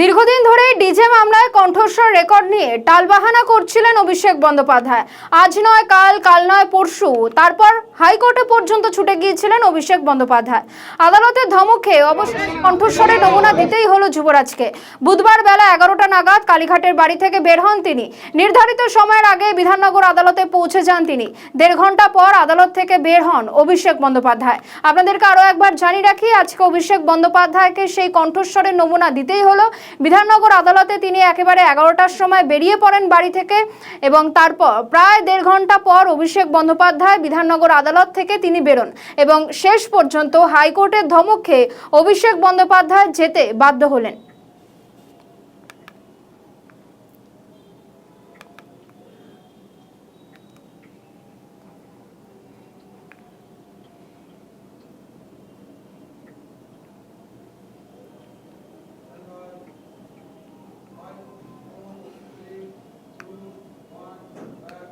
দীর্ঘদিন ধরে ডিজে মামলায় কণ্ঠস্বর রেকর্ড নিয়ে টালবাহানা করছিলেন অভিষেক বন্দ্যোপাধ্যায়। আজ নয় কাল, কাল নয় পরশু, তারপর হাইকোর্টে পর্যন্ত ছুটে গিয়েছিলেন অভিষেক বন্দ্যোপাধ্যায়। আদালতের ধমক খেয়ে অবশেষে কণ্ঠস্বরের নমুনা দিতেই হলো যুবরাজকে। বুধবার বেলা 11টা নাগাদ কালীঘাটের বাড়ি থেকে বের হন তিনি। নির্ধারিত সময়ের আগে বিধাননগর আদালতে পৌঁছে যান তিনি। 1.5 ঘন্টা পর আদালত থেকে বের হন অভিষেক বন্দ্যোপাধ্যায়। আপনাদেরকে আরো একবার জানিয়ে রাখি, আজকে অভিষেক বন্দ্যোপাধ্যায়কে সেই কণ্ঠস্বরের নমুনা দিতেই হলো। বিধাননগর আদালতে তিনি একেবারে 11টার সময় বেরিয়ে পড়েন বাড়ি থেকে এবং তারপর প্রায় 1.5 ঘন্টা পর অভিষেক বন্দ্যোপাধ্যায় বিধাননগর আদালত থেকে তিনি বেরোন এবং শেষ পর্যন্ত হাইকোর্টের ধমক খেয়ে অভিষেক বন্দ্যোপাধ্যায় যেতে বাধ্য হলেন।